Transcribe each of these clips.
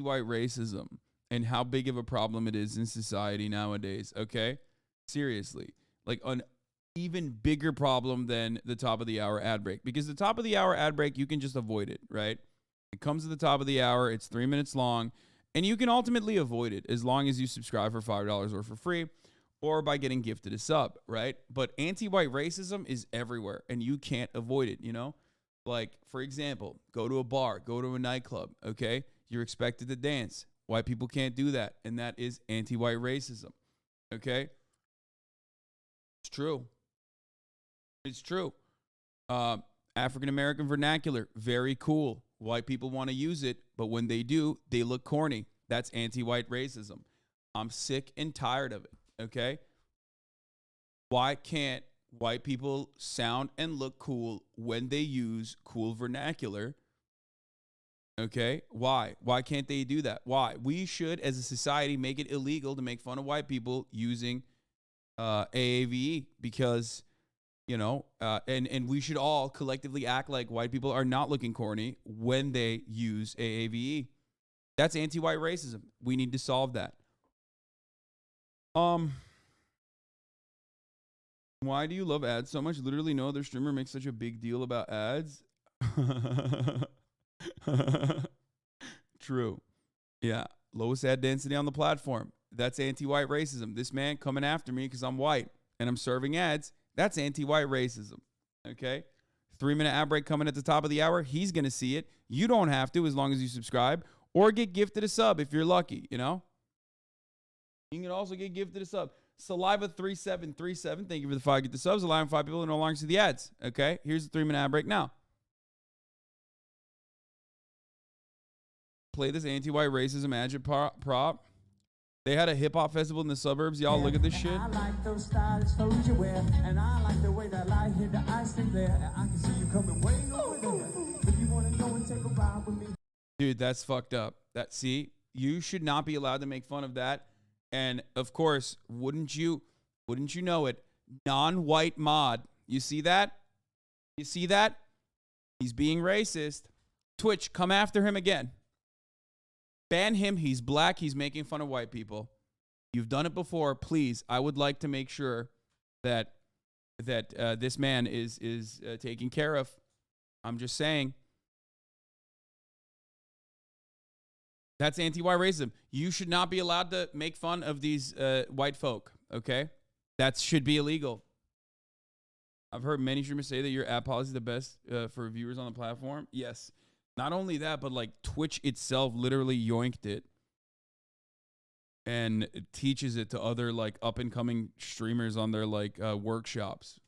white racism and how big of a problem it is in society nowadays, okay? Seriously. Like an even bigger problem than the top of the hour ad break. Because the top of the hour ad break, you can just avoid it, right? It comes at the top of the hour. It's 3 minutes long. And you can ultimately avoid it as long as you subscribe for $5 or for free or by getting gifted a sub, right? But anti-white racism is everywhere and you can't avoid it, you know? Like, for example, go to a bar, go to a nightclub, okay? You're expected to dance. White people can't do that. And that is anti-white racism, okay? It's true. It's true. African-American vernacular, very cool. White people want to use it, but when they do, they look corny. That's anti-white racism. I'm sick and tired of it, okay? Why can't white people sound and look cool when they use cool vernacular? Okay? Why? Why can't they do that? Why? We should, as a society, make it illegal to make fun of white people using AAVE because, you know, and we should all collectively act like white people are not looking corny when they use AAVE. That's anti-white racism. We need to solve that. Why do you love ads so much? Literally no other streamer makes such a big deal about ads. True. Yeah. Lowest ad density on the platform. That's anti-white racism. This man coming after me because I'm white and I'm serving ads. That's anti-white racism. Okay? 3-minute ad break coming at the top of the hour. He's going to see it. You don't have to as long as you subscribe or get gifted a sub if you're lucky, you know? You can also get gifted a sub. Saliva3737, thank you for the 5 get the subs, allowing 5 people to no longer see the ads. Okay, here's the 3-minute ad break now. Play this anti-white racism agit prop. They had a hip-hop festival in the suburbs. Y'all look at this shit. I like those stylish clothes you wear, and I like the way that light hit the ice cream there. I can see you coming way over there. If you want to go and take a ride with me. Dude, that's fucked up. See, you should not be allowed to make fun of that. And of course, wouldn't you know it? Non-white mod. You see that? You see that? He's being racist. Twitch, come after him again. Ban him. He's black. He's making fun of white people. You've done it before. Please, I would like to make sure that this man is taken care of. I'm just saying. That's anti-white racism. You should not be allowed to make fun of these white folk, okay? That should be illegal. I've heard many streamers say that your ad policy is the best for viewers on the platform. Yes. Not only that, but like Twitch itself literally yoinked it and teaches it to other like up-and-coming streamers on their like workshops.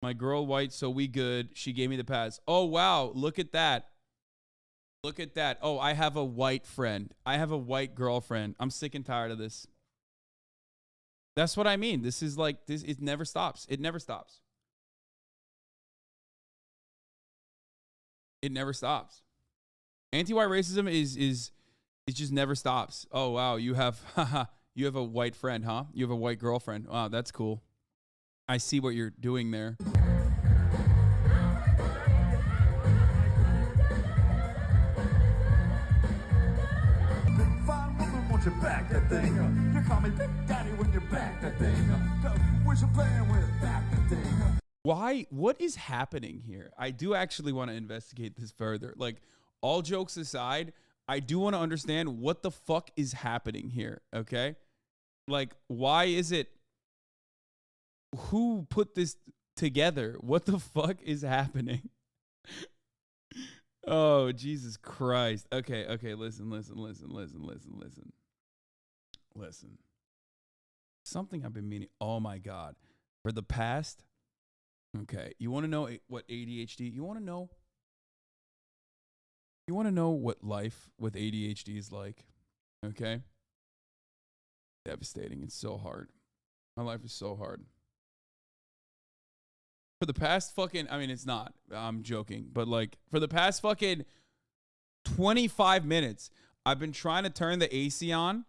My girl white, so we good. She gave me the pass. Oh, wow. Look at that. Look at that. Oh, I have a white friend. I have a white girlfriend. I'm sick and tired of this. That's what I mean. This is like this. It never stops. It never stops. It never stops. Anti-white racism is it just never stops. Oh wow, you have a white friend, huh? You have a white girlfriend. Wow, that's cool. I see what you're doing there. You back that thing up. You call me Big Daddy when you back that thing up. What you playing with? Back that thing up. Why? What is happening here? I do actually want to investigate this further. Like, all jokes aside, I do want to understand what the fuck is happening here, okay? Like, why is it? Who put this together? What the fuck is happening? Oh, Jesus Christ. Okay, listen. Listen. Something I've been meaning. Oh my God. For the past. Okay. You want to know what ADHD? You want to know? You want to know what life with ADHD is like? Okay. Devastating. It's so hard. My life is so hard. For the past fucking, I mean, it's not. I'm joking. But like, for the past fucking 25 minutes, I've been trying to turn the AC on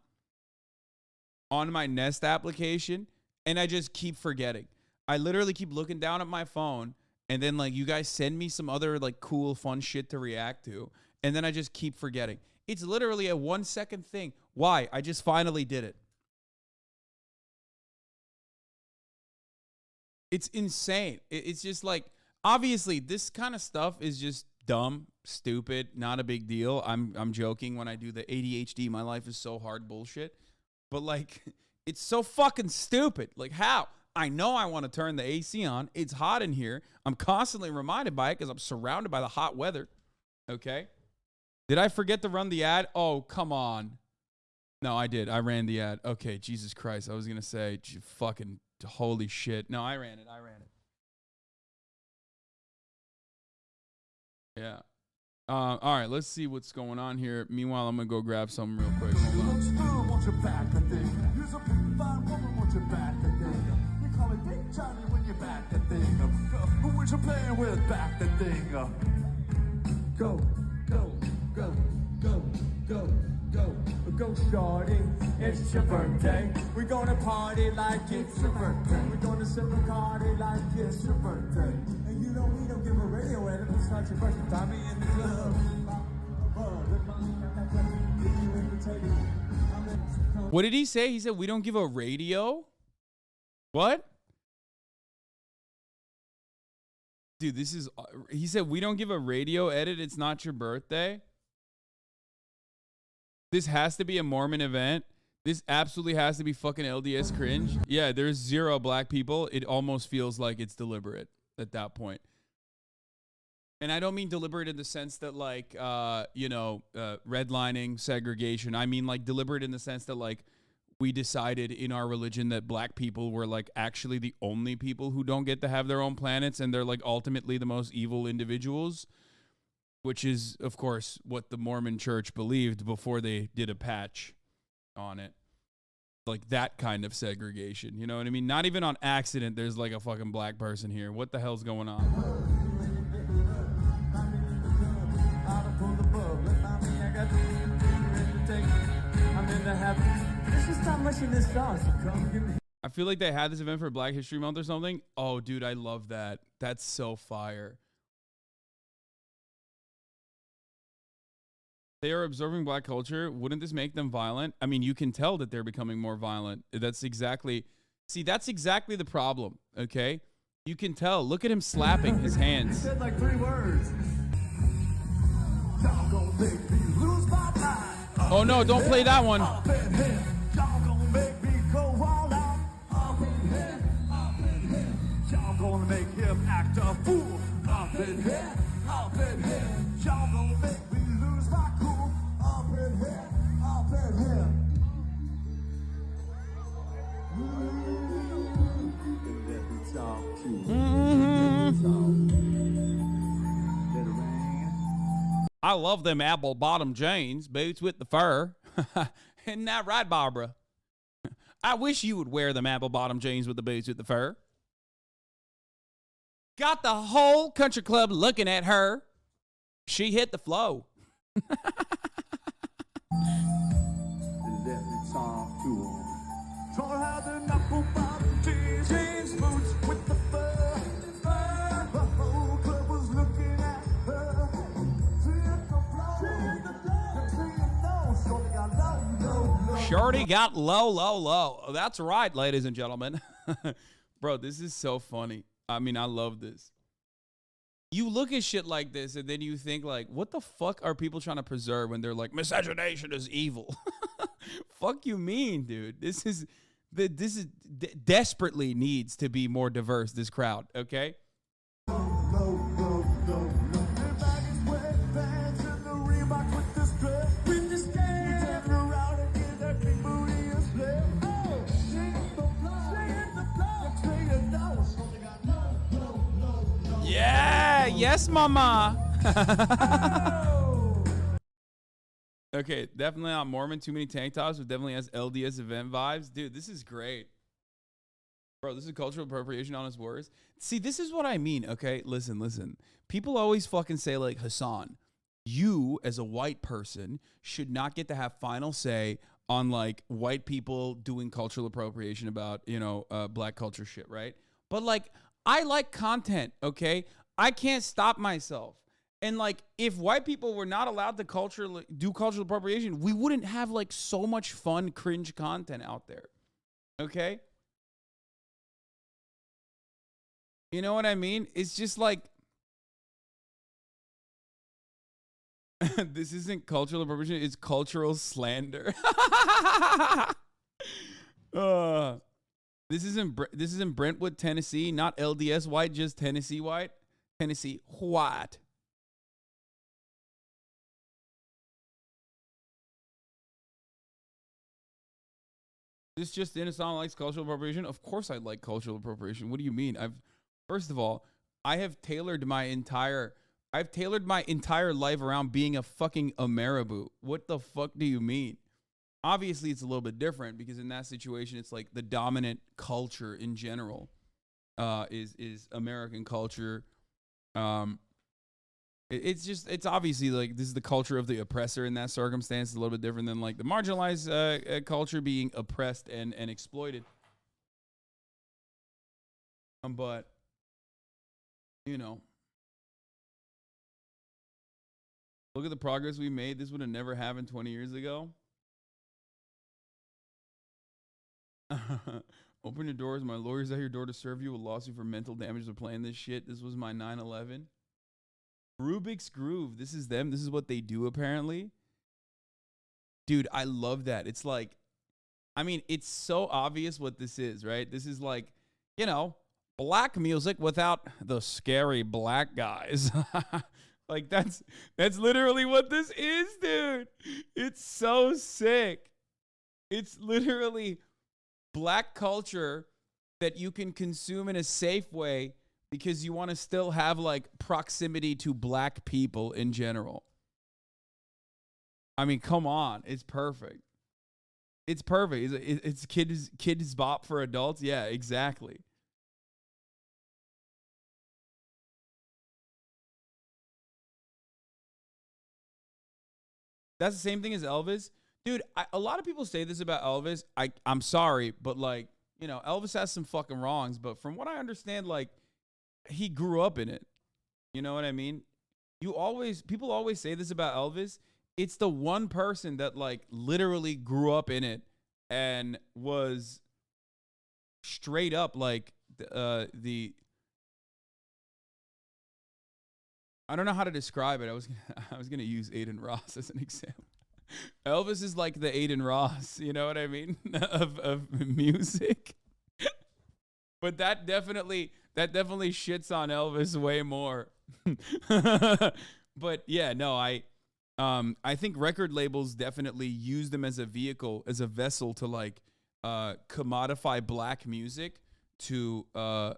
my Nest application, and I just keep forgetting. I literally keep looking down at my phone, and then like you guys send me some other like cool, fun shit to react to, and then I just keep forgetting. It's literally a 1 second thing. Why? I just finally did it. It's insane. It's just like, obviously, this kind of stuff is just dumb, stupid, not a big deal. I'm joking when I do the ADHD, my life is so hard bullshit. But like, it's so fucking stupid. Like, how? I know I want to turn the AC on. It's hot in here. I'm constantly reminded by it because I'm surrounded by the hot weather. Okay? Did I forget to run the ad? Oh, come on. No, I did. I ran the ad. Okay, Jesus Christ. I was going to say, fucking holy shit. No, I ran it. Yeah. All right, let's see what's going on here. Meanwhile, I'm going to go grab something real quick. Hold on. Go, go, go, go, go, go. Go, shorty, it's your birthday. We're gonna party like it's your birthday. We're gonna sip a party like it's your birthday. And you know we don't give a radio edit. It's not your birthday. Tommy in the club. What did he say? He said we don't give a radio? What? Dude, this is... He said we don't give a radio edit. It's not your birthday? This has to be a Mormon event. This absolutely has to be fucking LDS cringe. Yeah, there's 0 black people. It almost feels like it's deliberate at that point. And I don't mean deliberate in the sense that like, redlining, segregation. I mean like deliberate in the sense that like we decided in our religion that black people were like actually the only people who don't get to have their own planets. And they're like ultimately the most evil individuals. Which is, of course, what the Mormon church believed before they did a patch on it. Like that kind of segregation. You know what I mean? Not even on accident, there's like a fucking black person here. What the hell's going on? I feel like they had this event for Black History Month or something. Oh, dude, I love that. That's so fire. They are absorbing black culture. Wouldn't this make them violent? I mean, you can tell that they're becoming more violent. That's exactly the problem, okay? You can tell. Look at him slapping his hands. He said like 3 words. Y'all gonna make me lose my mind. Oh no, don't play that one. Y'all gonna make me go all out. Y'all gonna make him act a fool. Up in here. Y'all gonna make me lose my cool. Up in here. I love them apple bottom jeans, boots with the fur. Isn't that right, Barbara? I wish you would wear them apple bottom jeans with the boots with the fur. Got the whole country club looking at her. She hit the flow. Shorty got low. That's right, ladies and gentlemen. Bro, this is so funny. I mean, I love this. You look at shit like this and then you think like, what the fuck are people trying to preserve when they're like, miscegenation is evil? Fuck you mean, dude? This is desperately needs to be more diverse, this crowd, okay? Yeah, yes, mama. Okay, definitely not Mormon. Too many tank tops, but definitely has LDS event vibes. Dude, this is great. Bro, this is cultural appropriation on his words. See, this is what I mean, okay? Listen. People always fucking say, like, Hasan, you as a white person should not get to have final say on, like, white people doing cultural appropriation about, black culture shit, right? But, like, I like content, okay? I can't stop myself. And like, if white people were not allowed to do cultural appropriation, we wouldn't have like so much fun, cringe content out there. Okay? You know what I mean? It's just like, this isn't cultural appropriation, it's cultural slander. This isn't Brentwood, Tennessee, not LDS white, just Tennessee white. Tennessee white. This just in, Hassan likes cultural appropriation. Of course I like cultural appropriation. What do you mean? First of all, I've tailored my entire life around being a fucking Ameribu. What the fuck do you mean? Obviously, it's a little bit different because in that situation, it's like the dominant culture in general is American culture. It's obviously like this is the culture of the oppressor in that circumstance. It's a little bit different than like the marginalized culture being oppressed and exploited. But, you know, look at the progress we made. This would have never happened 20 years ago. Open your doors. My lawyer's at your door to serve you a lawsuit for mental damage for playing this shit. This was my 9/11. Rubik's Groove. This is them. This is what they do, apparently. Dude, I love that. It's like, I mean, it's so obvious what this is, right? This is like, you know, black music without the scary black guys. Like, that's literally what this is, dude. It's so sick. It's literally black culture that you can consume in a safe way because you want to still have like proximity to black people in general. I mean, come on. It's perfect. It's perfect. It's kids bop for adults. Yeah, exactly. That's the same thing as Elvis. Dude, a lot of people say this about Elvis. I'm sorry, but like, you know, Elvis has some fucking wrongs, but from what I understand, like, he grew up in it. You know what I mean? People always say this about Elvis. It's the one person that like literally grew up in it and was straight up like the I don't know how to describe it. I was gonna use Aiden Ross as an example. Elvis is like the Aiden Ross, you know what I mean, of music. But that definitely shits on Elvis way more. But yeah, no, I think record labels definitely use them as a vehicle, as a vessel to like commodify black music to a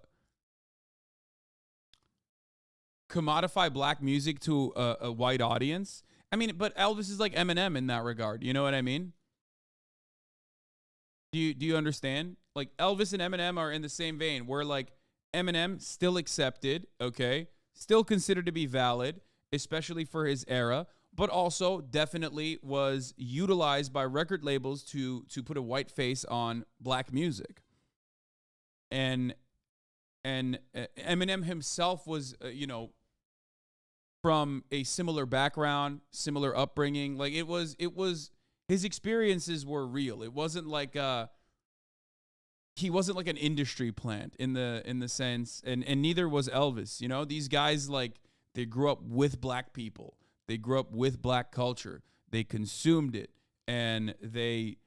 white audience. I mean, but Elvis is like Eminem in that regard. You know what I mean? Do you understand? Like Elvis and Eminem are in the same vein where like Eminem still accepted, okay? Still considered to be valid, especially for his era, but also definitely was utilized by record labels to put a white face on black music. And Eminem himself was from a similar background, similar upbringing. Like it was his experiences were real. It wasn't like he wasn't like an industry plant in the sense, and neither was Elvis. You know, these guys like they grew up with black people. They grew up with black culture. They consumed it and they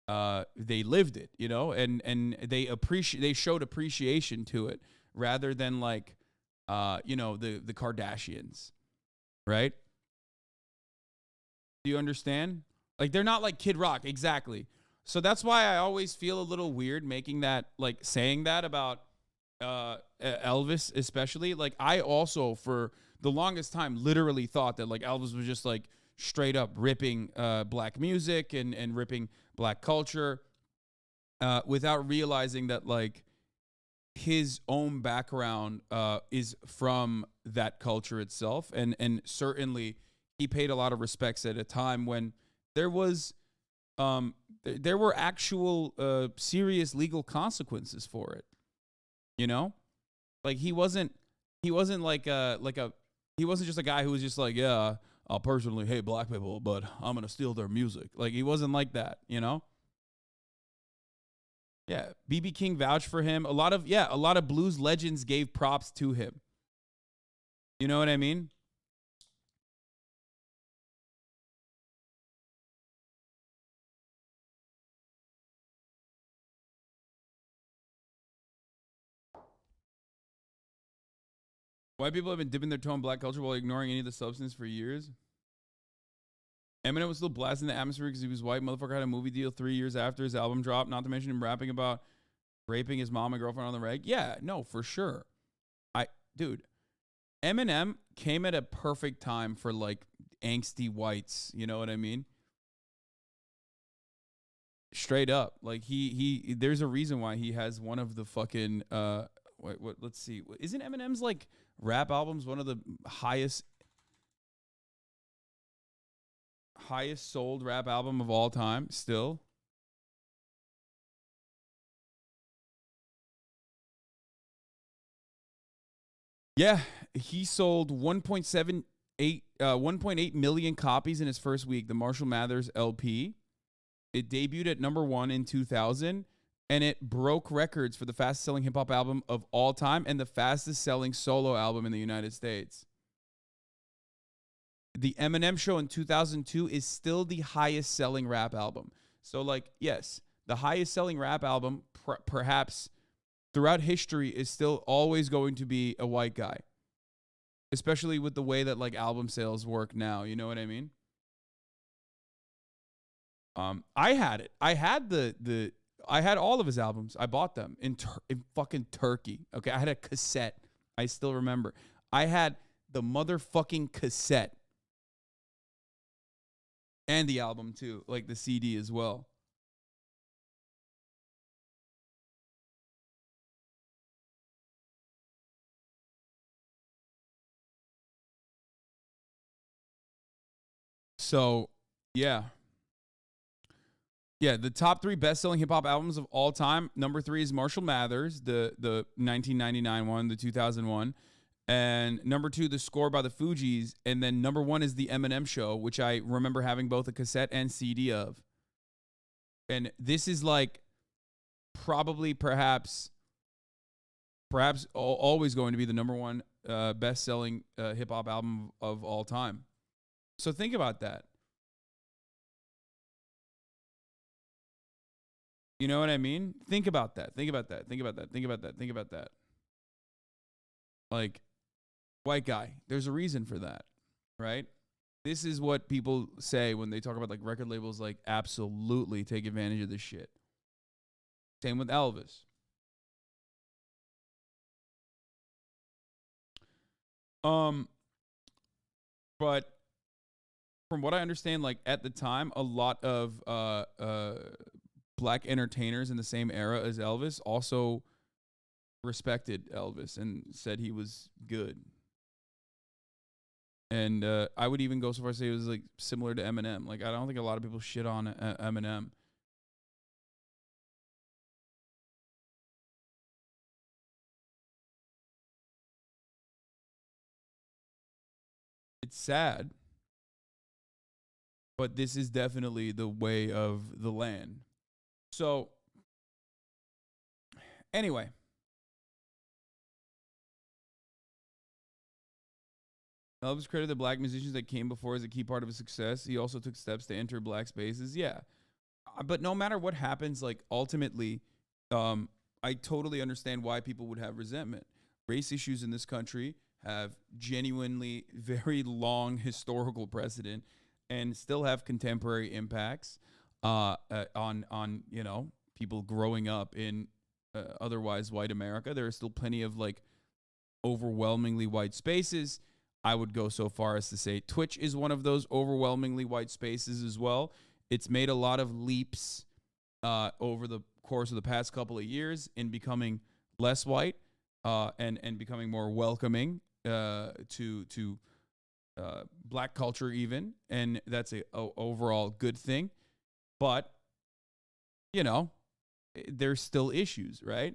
lived it, you know, and they showed appreciation to it rather than like the Kardashians. Right? Do you understand? Like they're not like Kid Rock, exactly. So that's why I always feel a little weird making that, like saying that about Elvis, especially. Like I also, for the longest time, literally thought that like Elvis was just like straight up ripping black music and ripping black culture without realizing that like his own background is from that culture itself, and certainly he paid a lot of respects at a time when there were actual serious legal consequences for it. You know, like he wasn't like a He wasn't just a guy who was just like, yeah, I'll personally hate black people, but I'm going to steal their music. Like, he wasn't like that, you know? Yeah, BB King vouched for him. A lot of blues legends gave props to him. You know what I mean? White people have been dipping their toe in black culture while ignoring any of the substance for years. Eminem was still blasting the atmosphere because he was white. Motherfucker had a movie deal 3 years after his album dropped. Not to mention him rapping about raping his mom and girlfriend on the reg. Yeah, no, for sure. Dude, Eminem came at a perfect time for like angsty whites. You know what I mean? Straight up, like he. There's a reason why he has one of the fucking. Let's see. Isn't Eminem's like rap albums one of the highest sold rap album of all time still? Yeah, he sold 1.8 million copies in his first week, the Marshall Mathers LP. It debuted at number 1 in 2000, and it broke records for the fastest selling hip hop album of all time and the fastest selling solo album in the United States. The Eminem Show in 2002 is still the highest selling rap album. So, like, yes, the highest selling rap album, perhaps throughout history, is still always going to be a white guy, especially with the way that like album sales work now. You know what I mean? I had it. I had all of his albums. I bought them in fucking Turkey. Okay, I had a cassette. I still remember. I had the motherfucking cassette and the album too, like the CD as well. So, yeah. Yeah, the top 3 best-selling hip-hop albums of all time. Number 3 is Marshall Mathers, the 1999 one, the 2001. And number 2, The Score by the Fugees. And then number 1 is The Eminem Show, which I remember having both a cassette and CD of. And this is like probably perhaps always going to be the number 1 best-selling hip-hop album of all time. So think about that. You know what I mean? Think about that. Think about that. Think about that. Think about that. Think about that. Like, white guy. There's a reason for that, right? This is what people say when they talk about like record labels, like absolutely take advantage of this shit. Same with Elvis. But from what I understand, like at the time, a lot of black entertainers in the same era as Elvis also respected Elvis and said he was good. And I would even go so far as to say it was like similar to Eminem. Like I don't think a lot of people shit on Eminem. It's sad, but this is definitely the way of the land. So anyway, Elvis credited the black musicians that came before as a key part of his success. He also took steps to enter black spaces. Yeah. But no matter what happens, like ultimately, I totally understand why people would have resentment. Race issues in this country have genuinely very long historical precedent and still have contemporary impacts on you know, people growing up in otherwise white America. There are still plenty of like overwhelmingly white spaces. I would go so far as to say Twitch is one of those overwhelmingly white spaces as well. It's made a lot of leaps over the course of the past couple of years in becoming less white and becoming more welcoming to black culture even, and that's a overall good thing. But you know, there's still issues, right?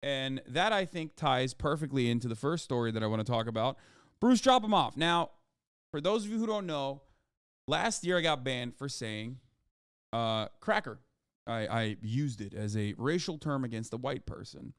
And that I think ties perfectly into the first story that I want to talk about. Bruce, drop him off. Now, for those of you who don't know, last year I got banned for saying cracker. I used it as a racial term against a white person.